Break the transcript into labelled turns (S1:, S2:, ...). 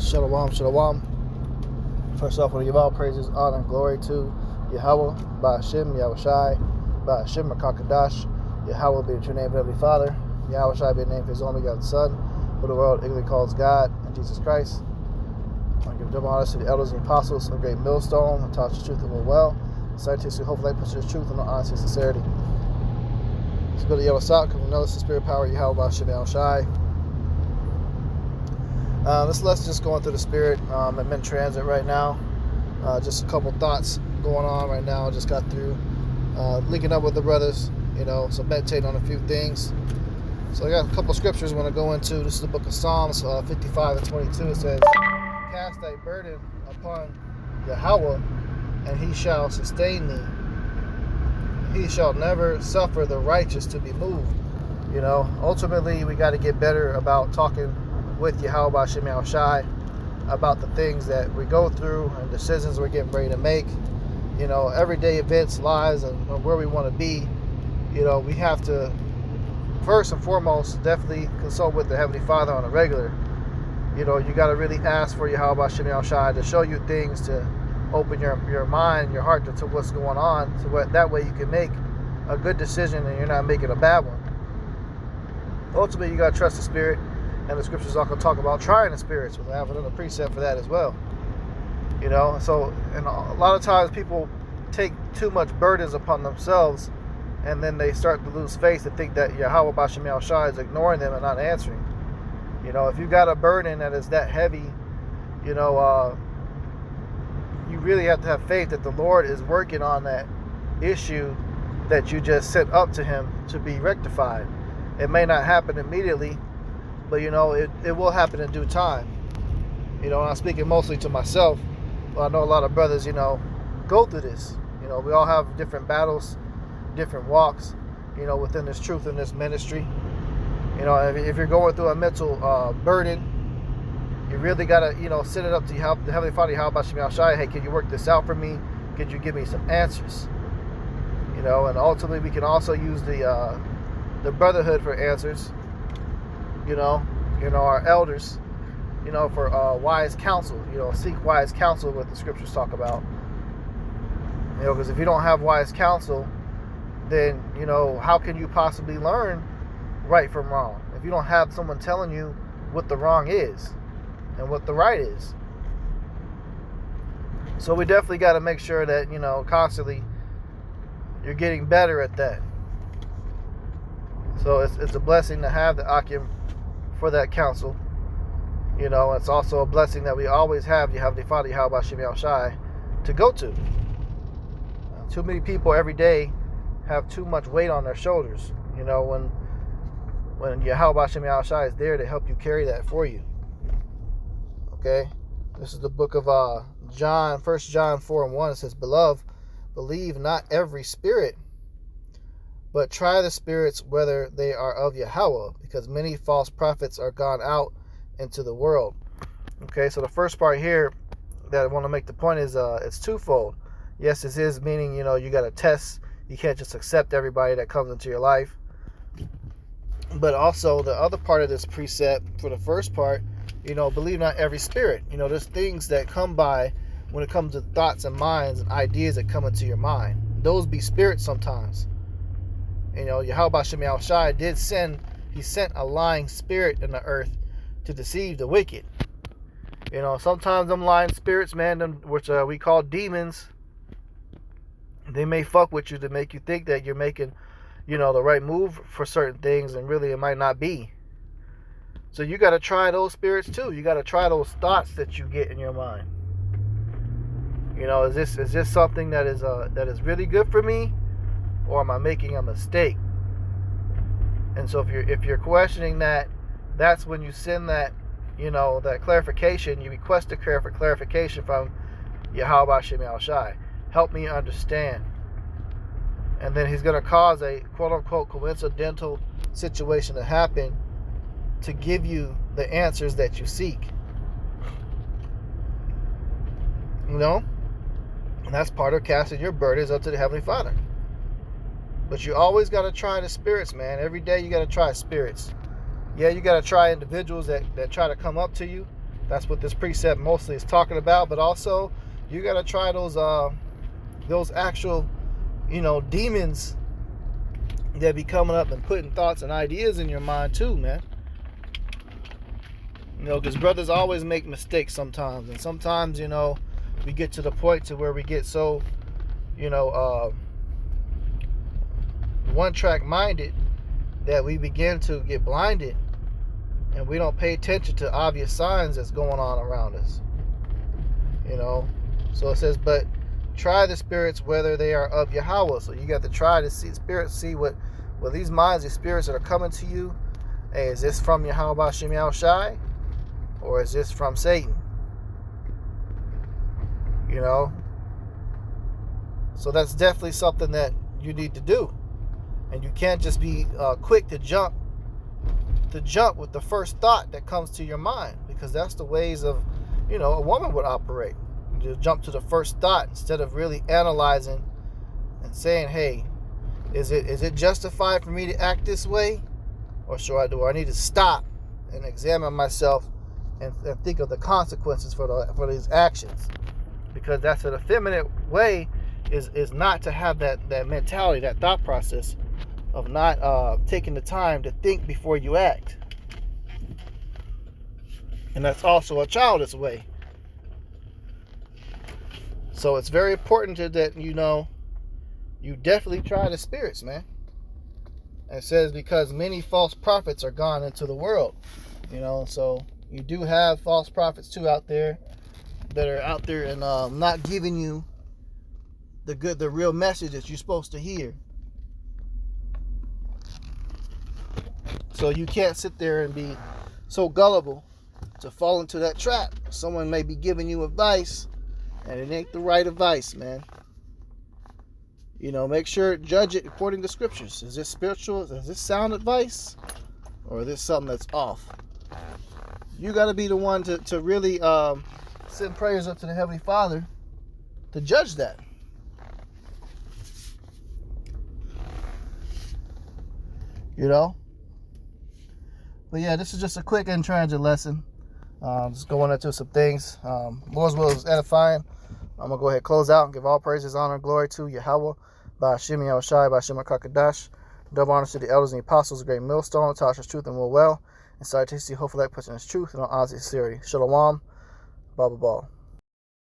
S1: Shalom, shalom. First off, I want to give all praises, honor, and glory to Yahweh, Ba'ashem, Yahushai, Ba'ashem, Makakadash. Yahweh be the true name of Heavenly Father. Yahushai be the name of His only begotten Son, who the world ignorantly calls God, and Jesus Christ. I want to give double honor to the elders and the apostles of Great Millstone, who taught the truth and will well. Scientists who hopefully push the truth and the honesty and sincerity. Let's go to Yahweh, because we know it's the spirit power, Yahweh, Ba'ashem, Yahushai. This lesson's just going through the spirit. I'm in transit right now. Just a couple thoughts going on right now. I just got through linking up with the brothers, so meditating on a few things. So I got a couple scriptures I want to go into. This is the book of Psalms 55 and 22. It says, "Cast thy burden upon Yahweh, and he shall sustain thee. He shall never suffer the righteous to be moved." Ultimately, we got to get better about talking with Yahweh Ba'ashem Yahushai about the things that we go through and decisions we're getting ready to make. Everyday events, lives, and where we want to be. We have to, first and foremost, definitely consult with the Heavenly Father on a regular. You got to really ask for Yahweh Ba'ashem Yahushai to show you things, to open your mind, your heart to what's going on, so that way you can make a good decision and you're not making a bad one. Ultimately, you got to trust the Spirit. And the scriptures also talk about trying the spirits. We'll have another precept for that as well. And a lot of times people take too much burdens upon themselves, and then they start to lose faith and think that Yahweh Ba'ashem Yahushai is ignoring them and not answering. If you've got a burden that is that heavy, you really have to have faith that the Lord is working on that issue that you just sent up to Him to be rectified. It may not happen immediately, but it will happen in due time. And I'm speaking mostly to myself, but I know a lot of brothers, go through this. We all have different battles, different walks, within this truth and this ministry. If you're going through a mental burden, you really gotta, send it up to the Heavenly Father, Yahweh Ba'ashem Yahushai. Hey, can you work this out for me? Could you give me some answers? And ultimately we can also use the brotherhood for answers. Our elders, for wise counsel. Seek wise counsel, what the scriptures talk about. Because if you don't have wise counsel, then, how can you possibly learn right from wrong? If you don't have someone telling you what the wrong is and what the right is. So we definitely got to make sure that, constantly you're getting better at that. So it's a blessing to have the Akim for that counsel. It's also a blessing that we always have the Father, Yahweh Ba'ashem Yahushai, to go to. Too many people every day have too much weight on their shoulders. When Yahweh Ba'ashem Yahushai is there to help you carry that for you. Okay? This is the book of John, 1 John 4 and 1. It says, "Beloved, believe not every spirit, but try the spirits whether they are of Yahweh, because many false prophets are gone out into the world." Okay, so the first part here that I want to make the point is it's twofold. Yes, this is meaning, you got to test. You can't just accept everybody that comes into your life. But also the other part of this precept, for the first part, believe not every spirit. There's things that come by when it comes to thoughts and minds and ideas that come into your mind. Those be spirits sometimes. Yahweh Ba'ashem Yahushai did sent a lying spirit in the earth to deceive the wicked. Sometimes them lying spirits, man, which we call demons, they may fuck with you to make you think that you're making, the right move for certain things, and really it might not be. So you got to try those spirits too. You got to try those thoughts that you get in your mind. Is this something that is really good for me? Or am I making a mistake? And so if you're questioning that, that's when you send that, that clarification. You request a clarification from Yahweh Ba'ashem Yahushai. Help me understand. And then He's going to cause a quote-unquote coincidental situation to happen to give you the answers that you seek. And that's part of casting your burdens up to the Heavenly Father. But you always got to try the spirits, man. Every day you got to try spirits. Yeah, you got to try individuals that try to come up to you, That's what this precept mostly is talking about. But also, you got to try those actual, demons that be coming up and putting thoughts and ideas in your mind too, man. Because brothers always make mistakes sometimes. And sometimes, we get to the point to where we get so, one-track minded that we begin to get blinded and we don't pay attention to obvious signs that's going on around us. So it says, but try the spirits whether they are of Yahweh. So you got to try to see spirits, see what these minds, these spirits that are coming to you. Hey, is this from Yahweh Hashem Yahushai, or is this from Satan? So that's definitely something that you need to do. And you can't just be quick to jump with the first thought that comes to your mind, because that's the ways of, a woman would operate. You jump to the first thought instead of really analyzing and saying, hey, is it justified for me to act this way? Or do I need to stop and examine myself and think of the consequences for these actions? Because that's an effeminate way, is not to have that mentality, that thought process of not taking the time to think before you act. And that's also a childish way. So it's very important that you definitely try the spirits, man. And it says, because many false prophets are gone into the world. So you do have false prophets too out there that are out there and not giving you the real message that you're supposed to hear. So you can't sit there and be so gullible to fall into that trap. Someone may be giving you advice, and it ain't the right advice, man. Make sure, judge it according to scriptures. Is this spiritual? Is this sound advice? Or is this something that's off? You got to be the one to really send prayers up to the Heavenly Father to judge that. But yeah, this is just a quick in-transit lesson. Just going into some things. Lord's will is edifying. I'm going to go ahead and close out and give all praises, honor, and glory to Yahweh, by Hashem Yahushai, by Hashem HaKadosh. Double honors to the elders and the apostles, the great millstone, Tasha's truth and will well. And citation, hopefully, pushing his truth and on Ozzy's theory. Shalom, blah, blah, blah.